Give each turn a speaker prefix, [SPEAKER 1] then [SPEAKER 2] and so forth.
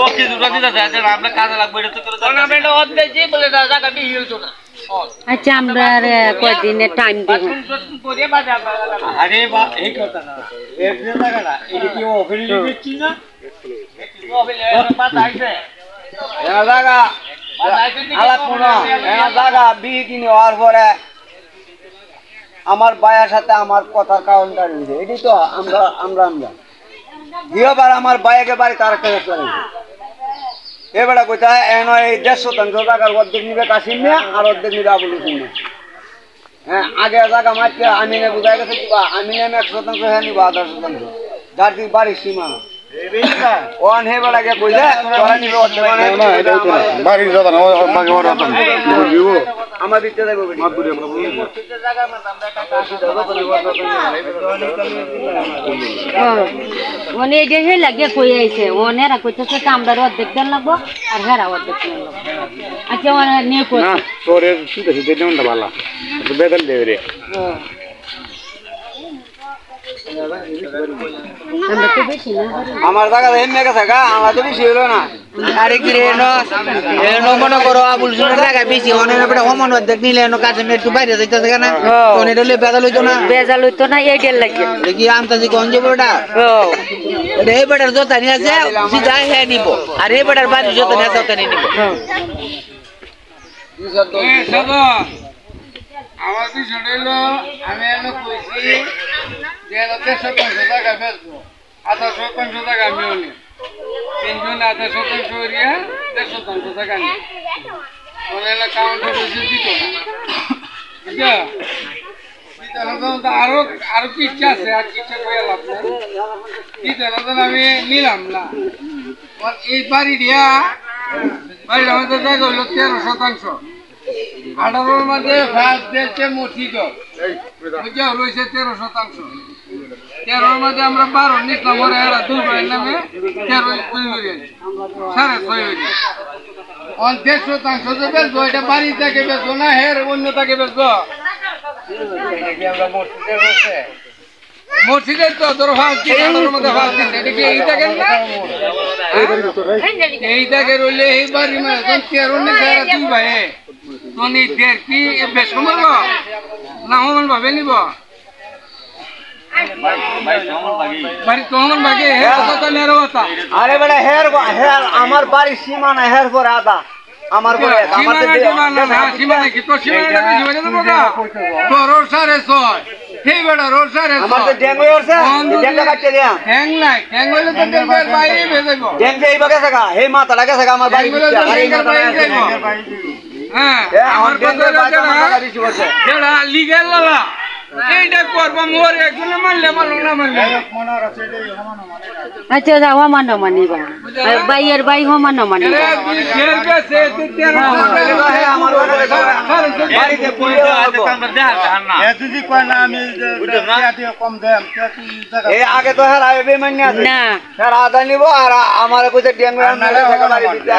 [SPEAKER 1] ওকে দুটো দিতে আছে আমরা কাজে লাগবে এটা তো করে টুর্নামেন্ট অর্ধেক যে বলে জায়গা বি হিলতো না
[SPEAKER 2] আচ্ছা আমরা কয়দিনের টাইম দেব
[SPEAKER 1] আরে বা এই কথা না এর জায়গাটা এটা কি অফিসে দিচ্ছি না অফিসে পাতা আইছে এর জায়গা আলা কোন এর জায়গা বি কিনে হওয়ার পরে আমার ভাইয়ের সাথে আমার কথার কারণটা নিছে এটাই তো আমরা দিওবার আমার ভাইকে বাড়ি তার কাছে চলে এবারে কোথায় এন এই 150 টাকার অর্ধেক নিবে কাশিম নিয়ে আর অর্ধেক নিবে আবুল হোসেন হ্যাঁ আগে জায়গা মারতে আমি না বুঝাই গেছে কি আমি না 100% হ্যাঁ নিব 10% যার কি বাড়ির সীমানা ওয়ান হে বড় কে কইলে তোরা নিবে অর্ধেক না এটা তো বাড়ির জায়গা না বাকি বড় তো দিব আমার দিতে যাইবো মাদুরি আমরা বলি প্রত্যেকটা জায়গা মধ্যে আমরা একটা কাশি দেব
[SPEAKER 2] ওনে যে হে লাগে কই আইছে ওনেরা কইতেছে কামদার অর্ধেক দেন লাগবো আর হেরা অর্ধেক দেন লাগবো আচ্ছা ওনে নিয়ে কই
[SPEAKER 3] না তোরে শুনতে শুনতে দেনটা ভালো বেদল দেবে রে
[SPEAKER 2] আমরা তো বেশি না
[SPEAKER 1] আমার জায়গা এমনি গেছে গা আমার তো বেশি হলো না
[SPEAKER 4] আরে কি রে এনো মনে করো আবুল সুনের জায়গা বেশি অনেক বড় হমন অর্ধেক নিলে এনো কাছে একটু বাইরে যাইতেছে কেন কোন এটা বেজাল হইতো না এইটার লাগে দেখি আমতাজি কোন যে বড়টা এই বড়ার জোতা নিয়ে আছে সিধা হে নিব আর এই বড়ার বাড়ি জোতা নিয়ে আছে ওটা নিব
[SPEAKER 1] আমার বিষয় হলো আমি এনে কইছি যে 150 টাকা বেচবো 150 টাকা আমি নিই তিনজন 150 এরিয়া 150 টাকা নিই ওরা কাউন্টার বেশি দিত না বুঝছো আরো কি ইচ্ছা আছে আর কি ইচ্ছা করে লাভ নেই দিত না আমি নিলাম না এই বাড়ি দিয়া বাড়ির আমাদের জায়গা হলো 13%। 18-র মধ্যে ফার্স্ট দিয়েছে মসজিদ বুঝা রয়েছে 13%। 13-র মধ্যে আমরা 12 নিলাম ওরা এরা 2 ভাইয়ের নামে 13 তুলে নিয়েছে 6.5 হয়েছে 1.5% বেচবো এটা বাড়ি থেকে বেচবো না হের অন্য থেকে বেচবো মসজিদের তো ধরো ফার্স্ট দিন 18-র মধ্যে ফার্স্ট দিন এটা কি এই দেখেন না এই দেখে রইলে এই বাড়ি মানে 13 নিচে এরা 2 ভাই তনি দের কি বেশ সময় না হমন ভাবে নিব বাড়ি তোমন ভাগে হে কথা নেরো কথা আরে বড় হের আমার বাড়ি সীমানা হের পর আদা আমার পরে আমার সীমানা কি তো সীমানা দেব না তো রোড সারে সয় এই বড় রোড সারে আমার তো ড্যাং হইছে ড্যাংটা কাটতে দিয়া ড্যাং নাই ড্যাং হইলে তো ড্যাং বাই ভেজাইবো ড্যাং এই বাগে থাকা হে মাথা লাগে থাকা আমার বাড়ি হ্যাঁ আমার ড্যাংের বাচ্চা টাকা বেশি বলছে এডা লিগ্যাল লালা এইটা করব মোর একজন মানলে মানলো না মানলে মনার আছে এই হমান মানে
[SPEAKER 2] আচ্ছা যাও মান মানিবা বাইয়ের বাই হমান মানি
[SPEAKER 1] জেল গেছে তে 13 আমার বাড়িতে কইতে আছে আমরা দেখা না এ যদি কয় না আমি দিয়ে কম দেম এই আগে তো হের আইবে মান্য আছে
[SPEAKER 2] না
[SPEAKER 1] হের আদা নিব আর আমারে কইতে ড্যাং না টাকা বাড়ি দিতে